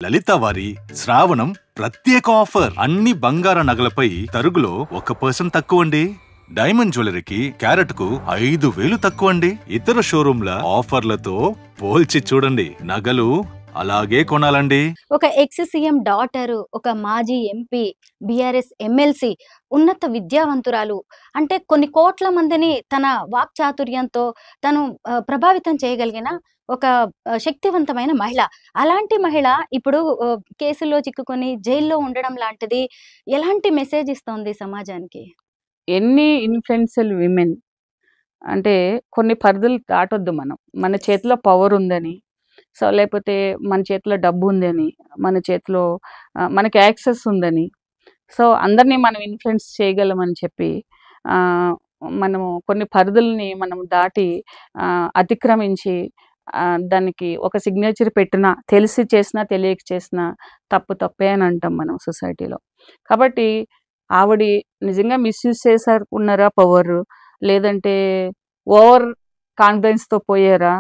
లలిత వారి శ్రావణం ప్రత్యేక ఆఫర్. అన్ని బంగార నగలపై తరుగులో 1% తక్కువండి. డైమండ్ జ్యువెలరీకి క్యారెట్ కు 5,000 తక్కువండి. ఇతర షోరూంల ఆఫర్లతో పోల్చి చూడండి. నగలు అలాగే కొనాలండి. ఒక ఎక్స్ సీఎం డాటర్, ఒక మాజీ ఎంపీ, బీఆర్ఎస్ ఎమ్మెల్సీ, ఉన్నత విద్యావంతురాలు, అంటే కొన్ని కోట్ల మందిని తన వాక్చాతుర్యంతో తను ప్రభావితం చేయగలిగిన ఒక శక్తివంతమైన మహిళ. అలాంటి మహిళ ఇప్పుడు కేసుల్లో చిక్కుకొని జైల్లో ఉండడం లాంటిది ఎలాంటి మెసేజ్ ఇస్తోంది సమాజానికి? ఎన్ని ఇన్‌ఫ్లుయెన్షియల్ విమెన్ అంటే కొన్ని పరిధులు దాటొద్దు మనం. మన చేతిలో పవర్ ఉందని, సో లేకపోతే మన చేతిలో డబ్బు ఉందని, మన చేతిలో మనకి యాక్సెస్ ఉందని, సో అందరినీ మనం ఇన్‌ఫ్లుయెన్స్ చేయగలమని చెప్పి మనము కొన్ని పరిధుల్ని మనం దాటి అతిక్రమించి దానికి ఒక సిగ్నేచర్ పెట్టినా, తెలిసి చేసినా తెలియక చేసినా తప్పే అని అంటాం మనం సొసైటీలో. కాబట్టి ఆవిడ నిజంగా మిస్యూజ్ చేశారుకున్నారా పవర్, లేదంటే ఓవర్ కాన్ఫిడెన్స్తో పోయారా,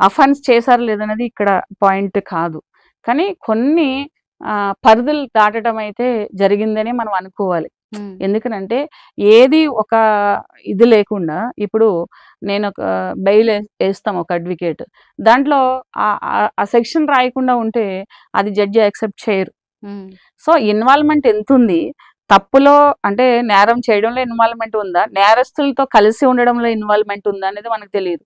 అఫెన్స్ చేశారా లేదనేది ఇక్కడ పాయింట్ కాదు. కానీ కొన్ని పరిధులు దాటడం అయితే జరిగిందని మనం అనుకోవాలి. ఎందుకనంటే ఏది ఒక ఇది లేకుండా, ఇప్పుడు నేను ఒక బెయిల్ వేస్తాం ఒక అడ్వకేట్, దాంట్లో ఆ సెక్షన్ రాయకుండా ఉంటే అది జడ్జి యాక్సెప్ట్ చేయరు. సో ఇన్వాల్వ్మెంట్ ఎంత ఉంది, తప్పులో అంటే నేరం చేయడంలో ఇన్వాల్వ్మెంట్ ఉందా, నేరస్తులతో కలిసి ఉండడంలో ఇన్వాల్వ్మెంట్ ఉందా అనేది మనకు తెలియదు.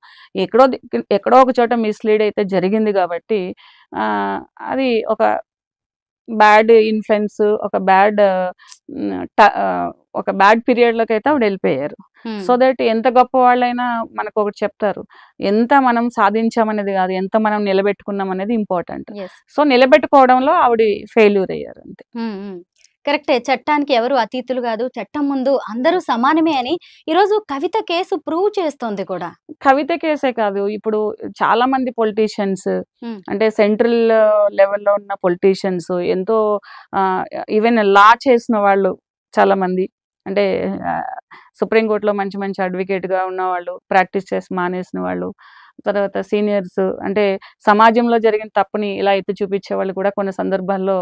ఎక్కడో ఒక చోట మిస్లీడ్ అయితే జరిగింది కాబట్టి అది ఒక బ్యాడ్ ఇన్ఫ్లుయెన్స్, ఒక బ్యాడ్ పీరియడ్లోకి అయితే ఆవిడ వెళ్ళిపోయారు. సో దట్ ఎంత గొప్ప వాళ్ళైనా మనకు ఒకటి చెప్తారు, ఎంత మనం సాధించామనేది కాదు, ఎంత మనం నిలబెట్టుకున్నాం అనేది ఇంపార్టెంట్. సో నిలబెట్టుకోవడంలో ఆవిడ ఫెయిల్యూర్ అయ్యారు అంతే. కరెక్టే. చట్టానికి ఎవరు అతీతులు కాదు, చట్టం ముందు అందరూ సమానమే అని ఈరోజు కవిత కేసు ప్రూవ్ చేస్తోంది కూడా. కవిత కేసే కాదు, ఇప్పుడు చాలా మంది పొలిటీషియన్స్, అంటే సెంట్రల్ లెవెల్లో ఉన్న పొలిటీషియన్స్, ఎంతో ఈవెన్ లా చేసిన వాళ్ళు చాలా మంది, అంటే సుప్రీంకోర్టులో మంచి మంచి అడ్వకేట్గా ఉన్న వాళ్ళు, ప్రాక్టీస్ చేసి మానేసిన వాళ్ళు, తర్వాత సీనియర్స్, అంటే సమాజంలో జరిగిన తప్పుని ఇలా ఎత్తి చూపించే వాళ్ళు కూడా కొన్ని సందర్భాల్లో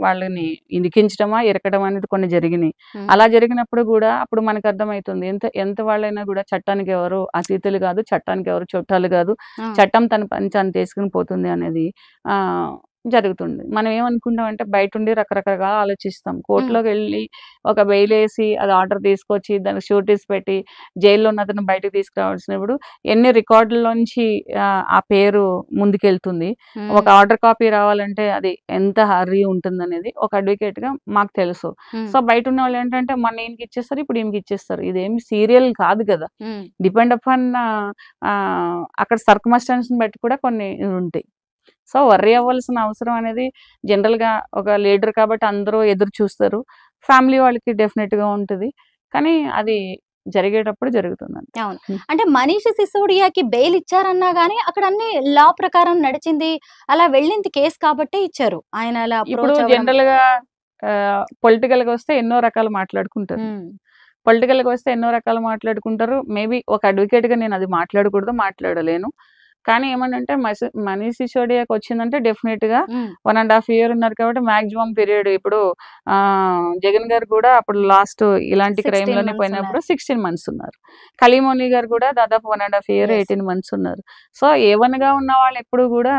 వాళ్ళని ఇరికించడమా ఇరకడం అనేది కొన్ని జరిగినాయి. అలా జరిగినప్పుడు కూడా అప్పుడు మనకు అర్థమవుతుంది ఎంత వాళ్ళైనా కూడా చట్టానికి ఎవరు అతీతులు కాదు, చట్టానికి ఎవరు చుట్టాలు కాదు, చట్టం తన పని తను తీసుకుని పోతుంది అనేది జరుగుతుంది. మనం ఏమనుకుంటాం అంటే బయట ఉండి రకరకాలుగా ఆలోచిస్తాం. కోర్టులోకి వెళ్ళి ఒక బెయిల్ వేసి అది ఆర్డర్ తీసుకొచ్చి దానికి షూరిటీస్ పెట్టి జైల్లో ఉన్న అతను బయటకు తీసుకురావాల్సినప్పుడు ఎన్ని రికార్డుల్లోంచి ఆ పేరు ముందుకెళ్తుంది. ఒక ఆర్డర్ కాపీ రావాలంటే అది ఎంత హర్రీ ఉంటుంది అనేది ఒక అడ్వకేట్ గా మాకు తెలుసు. సో బయట ఉన్న వాళ్ళు ఏంటంటే మొన్న ఈయనకి ఇచ్చేస్తారు, ఇప్పుడు ఈమెకి ఇచ్చేస్తారు. ఇదేమి సీరియల్ కాదు కదా, డిపెండ్ అపాన్ అక్కడ సర్కమ్స్టాన్స్ బట్టి కూడా కొన్ని ఉంటాయి. సో వర్రీ అవ్వాల్సిన అవసరం అనేది జనరల్గా ఒక లీడర్ కాబట్టి అందరూ ఎదురు చూస్తారు, ఫ్యామిలీ వాళ్ళకి డెఫినెట్గా ఉంటుంది, కానీ అది జరిగేటప్పుడు జరుగుతుందండి. అవును, అంటే మనీష్ సిసోడియాకి బెయిల్ ఇచ్చారన్నా గానీ అక్కడ అన్ని లా ప్రకారం నడిచింది, అలా వెళ్ళింది కేసు కాబట్టి ఇచ్చారు ఆయన. అలా ఇప్పుడు జనరల్గా పొలిటికల్గా వస్తే ఎన్నో రకాలు మాట్లాడుకుంటారు. మేబీ ఒక అడ్వకేట్గా నేను అది మాట్లాడలేను. కానీ ఏమంటే మనీష్ సిసోడియాకి వచ్చిందంటే డెఫినెట్ గా 1.5 year ఉన్నారు కాబట్టి మాక్సిమం పీరియడ్. ఇప్పుడు జగన్ గారు కూడా అప్పుడు లాస్ట్ ఇలాంటి క్రైమ్ లోనే పోయినప్పుడు 16 months ఉన్నారు. కలీమోని గారు కూడా దాదాపు 1.5 year 18 months ఉన్నారు. సో A1 గా ఉన్న వాళ్ళు ఎప్పుడు కూడా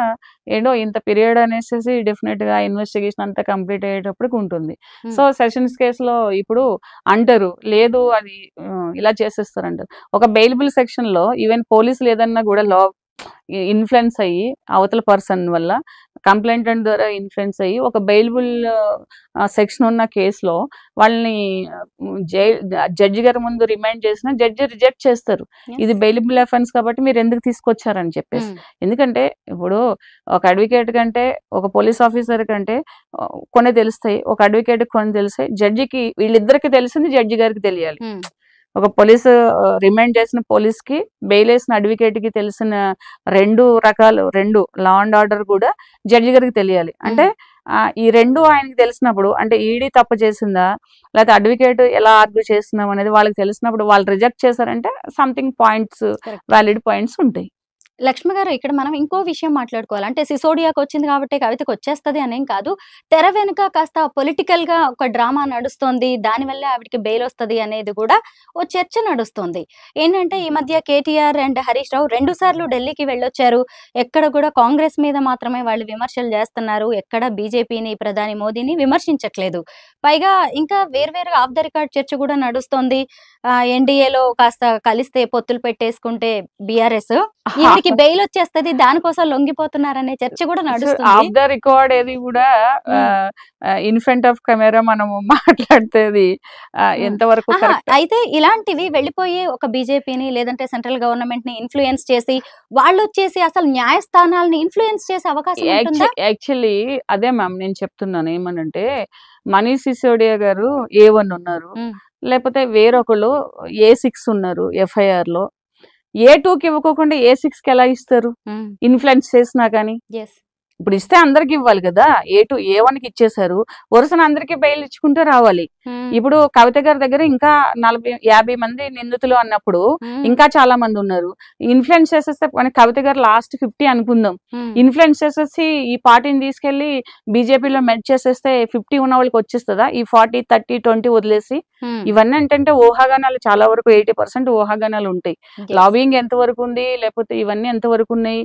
ఏదో ఇంత పీరియడ్ అనేసి డెఫినెట్ గా ఇన్వెస్టిగేషన్ అంతా కంప్లీట్ అయ్యేటప్పటికి ఉంటుంది. సో సెషన్స్ కేసులో ఇప్పుడు అంటారు లేదు అది ఇలా చేసేస్తారంటారు. ఒక బెయిలబుల్ సెక్షన్ లో ఈవెన్ పోలీసులు ఏదన్నా కూడా లా ఇన్ఫ్లుయెన్స్ అయ్యి అవతల పర్సన్ వల్ల కంప్లైంటెంట్ ద్వారా ఇన్ఫ్లుయెన్స్ అయ్యి ఒక బెయిలబుల్ సెక్షన్ ఉన్న కేసులో వాళ్ళని జడ్జి గారి ముందు రిమైండ్ చేసిన జడ్జి రిజెక్ట్ చేస్తారు. ఇది బెయిలబుల్ అఫెన్స్ కాబట్టి మీరు ఎందుకు తీసుకొచ్చారని చెప్పేసి. ఎందుకంటే ఇప్పుడు ఒక అడ్వకేట్ కంటే ఒక పోలీస్ ఆఫీసర్ కంటే కొన్ని తెలుస్తాయి, ఒక అడ్వకేట్ కొన్ని తెలుస్తాయి, జడ్జికి వీళ్ళిద్దరికి తెలిసింది జడ్జి గారికి తెలియాలి. ఒక పోలీసు రిమైండ్ చేసిన పోలీస్కి, బెయిల్ వేసిన అడ్వకేట్కి తెలిసిన రెండు లా అండ్ ఆర్డర్ కూడా జడ్జి గారికి తెలియాలి. అంటే ఈ రెండు ఆయనకి తెలిసినప్పుడు, అంటే ఈడీ తప్పు చేసిందా లేకపోతే అడ్వకేట్ ఎలా ఆర్గ్యూ చేస్తున్నాం అనేది వాళ్ళకి తెలిసినప్పుడు వాళ్ళు రిజెక్ట్ చేశారంటే సంథింగ్ పాయింట్స్, వ్యాలిడ్ పాయింట్స్ ఉంటాయి. లక్ష్మి గారు, ఇక్కడ మనం ఇంకో విషయం మాట్లాడుకోవాలి. అంటే సిసోడియాకి వచ్చింది కాబట్టి కవితకి వచ్చేస్తది అనేం కాదు. తెర వెనుక కాస్త పొలిటికల్‌గా ఒక డ్రామా నడుస్తోంది. దానివల్లే ఆవిడకి బెయిల్ వస్తది అనేది కూడా ఓ చర్చ నడుస్తోంది. ఏంటంటే ఈ మధ్య కేటీఆర్ అండ్ హరీష్ రావు 2 సార్లు ఢిల్లీకి వెళ్ళొచ్చారు. ఎక్కడ కూడా కాంగ్రెస్ మీద మాత్రమే వాళ్ళు విమర్శలు చేస్తున్నారు. ఎక్కడ బీజేపీని, ప్రధాని మోదీని విమర్శించట్లేదు. పైగా ఇంకా వేర్వేరుగా ఆఫ్ ద రికార్డ్ చర్చ కూడా నడుస్తోంది. ఎన్‌డీఏలో కాస్త కలిస్తే పొత్తులు పెట్టేసుకుంటే బీఆర్ఎస్ ఈవిడికి బెయిల్ వచ్చేస్తది. దానికోసం లొంగిపోతున్నారనే చర్చ కూడా నడుస్తుంది. ఆఫ్ ద రికార్డ్ ఏది కూడా ఇన్ ఫ్రంట్ ఆఫ్ కెమెరా మనము మాట్లాడితేది ఎంతవరకు ఆహా, అయితే ఇలాంటివి వెళ్ళిపోయి ఒక బీజేపీని లేదంటే సెంట్రల్ గవర్నమెంట్ ని ఇన్ఫ్లుయెన్స్ చేసి వాళ్ళు వచ్చేసి అసలు న్యాయస్థానాలని ఇన్ఫ్లుయెన్స్ చేసే అవకాశం ఉంటుందా? యాక్చువల్లీ అదే మ్యామ్ నేను చెప్తున్నాను. ఏమనంటే మనీష్ సిసోడియా గారు A1 ఉన్నారు, లేకపోతే వేరొకళ్ళు A6 ఉన్నారు FIR లో. A2కి ఇవ్వకోకుండా A6కి ఎలా ఇస్తారు ఇన్ఫ్లుయెన్స్ చేసినా కానీ? ఎస్. ఇప్పుడు ఇస్తే అందరికి ఇవ్వాలి కదా. A1కి ఇచ్చేసారు, వరుసన అందరికి బెయిల్ ఇచ్చుకుంటే రావాలి. ఇప్పుడు కవిత గారి దగ్గర ఇంకా 40-50 మంది నిందితులు అన్నప్పుడు ఇంకా చాలా మంది ఉన్నారు. ఇన్ఫ్లుయెన్స్ చేసేస్తే కవిత గారు లాస్ట్ 50 అనుకుందాం, ఇన్ఫ్లుయెన్స్ చేసేసి ఈ పార్టీని తీసుకెళ్లి బీజేపీలో మెడ్ చేసేస్తే 50 ఉన్న వాళ్ళకి వచ్చేస్తుందా? ఈ 40, 30, 20 వదిలేసి ఇవన్నీ ఏంటంటే ఊహాగానాలు. చాలా వరకు 80% ఊహాగానాలు ఉంటాయి. లాబింగ్ ఎంత వరకు ఉంది, లేకపోతే ఇవన్నీ ఎంత వరకు ఉన్నాయి,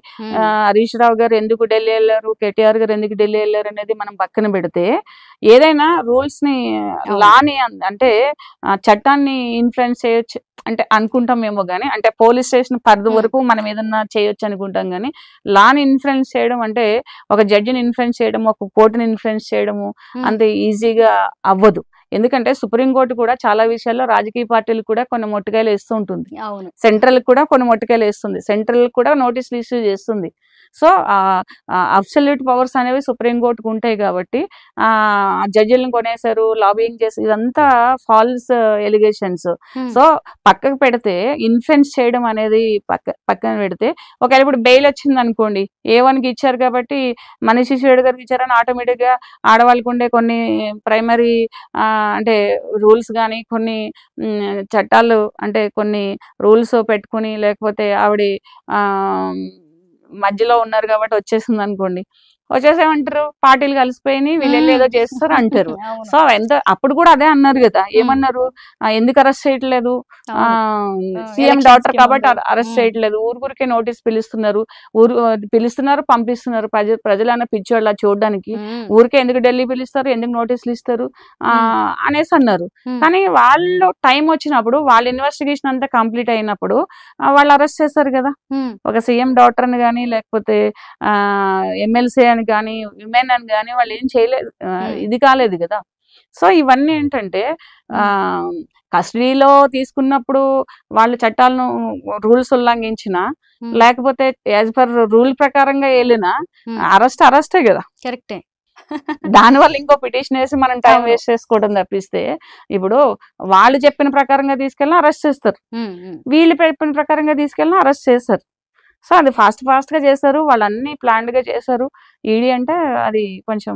హరీష్ రావు గారు ఎందుకు ఢిల్లీ వెళ్ళారు, కేటీఆర్ గారు ఎందుకు ఢిల్లీ వెళ్ళారు అనేది మనం పక్కన పెడితే, ఏదైనా రూల్స్ ని, లాని, అంటే చట్టాన్ని ఇన్ఫ్లుయెన్స్ చేయొచ్చు అంటే అనుకుంటామేమో గానీ, అంటే పోలీస్ స్టేషన్ పరిధి వరకు మనం ఏదన్నా చేయొచ్చు అనుకుంటాం గానీ, లాని ఇన్ఫ్లుయెన్స్ చేయడం అంటే ఒక జడ్జిని ఇన్ఫ్లుయెన్స్ చేయడం, ఒక కోర్టుని ఇన్ఫ్లుయెన్స్ చేయడము అంత ఈజీగా అవ్వదు. ఎందుకంటే సుప్రీంకోర్టు కూడా చాలా విషయాల్లో రాజకీయ పార్టీలు కూడా కొన్ని మొట్టికాయలు వేస్తూ ఉంటుంది, సెంట్రల్ కూడా కొన్ని మొట్టికాయలు వేస్తుంది, సెంట్రల్ కూడా నోటీసులు ఇష్యూ చేస్తుంది. సో అబ్సల్యూట్ పవర్స్ అనేవి సుప్రీంకోర్టుకు ఉంటాయి కాబట్టి జడ్జిలను కొనేశారు, లాబింగ్ చేసి, ఇదంతా ఫాల్స్ ఎలిగేషన్స్. సో పక్కకు పెడితే ఇన్ఫ్లుయెన్స్ చేయడం అనేది పక్కన పెడితే, ఒకవేళ ఇప్పుడు బెయిల్ వచ్చింది అనుకోండి, A1కి ఇచ్చారు కాబట్టి మనీష్ సిసోడియా గారికి ఇచ్చారని ఆటోమేటిక్ గా ఆడవాళ్ళకు ఉండే కొన్ని ప్రైమరీ అంటే రూల్స్ కానీ, కొన్ని చట్టాలు అంటే కొన్ని రూల్స్ పెట్టుకుని, లేకపోతే ఆవిడ మధ్యలో ఉన్నారు కాబట్టి వచ్చేసింది అనుకోండి, వచ్చేసేమంటారు పార్టీలు కలిసిపోయి వీళ్ళు ఏదో చేస్తారు అంటారు. సో అప్పుడు కూడా అదే అన్నారు కదా, ఏమన్నారు, ఎందుకు అరెస్ట్ చేయట్లేదు, సీఎం డాటర్ కాబట్టి అరెస్ట్ చేయట్లేదు, ఊరికే నోటీస్ పిలుస్తున్నారు పంపిస్తున్నారు, ప్రజలన్న పిచ్చోళ్ళ చూడడానికి, ఊరికే ఎందుకు ఢిల్లీ పిలుస్తారు, ఎందుకు నోటీసులు ఇస్తారు అనేసి అన్నారు. కానీ వాళ్ళు టైం వచ్చినప్పుడు, వాళ్ళ ఇన్వెస్టిగేషన్ అంతా కంప్లీట్ అయినప్పుడు వాళ్ళు అరెస్ట్ చేస్తారు కదా. ఒక సీఎం డాటర్ అని కానీ, లేకపోతే ఎమ్మెల్సీ అని కానీ, విమెన్ అని కానీ వాళ్ళు ఏం చేయలేదు, ఇది కాలేదు కదా. సో ఇవన్నీ ఏంటంటే కస్టడీలో తీసుకున్నప్పుడు వాళ్ళు చట్టాలను రూల్స్ ఉల్లంఘించిన, లేకపోతే యాజ్ పర్ రూల్ ప్రకారంగా వెళ్ళినా అరెస్టే కదా. కరెక్టే. దానివల్ల ఇంకో పిటిషన్ వేసి మనం టైం వేస్ట్ చేసుకోవడం తప్పిస్తే, ఇప్పుడు వాళ్ళు చెప్పిన ప్రకారంగా తీసుకెళ్ళినా అరెస్ట్ చేస్తారు, వీళ్ళు చెప్పిన ప్రకారంగా తీసుకెళ్ళినా అరెస్ట్ చేస్తారు. సో అది ఫాస్ట్ గా చేశారు, వాళ్ళు అన్ని ప్లాన్డ్ గా చేశారు. ఈడీ అంటే అది కొంచెం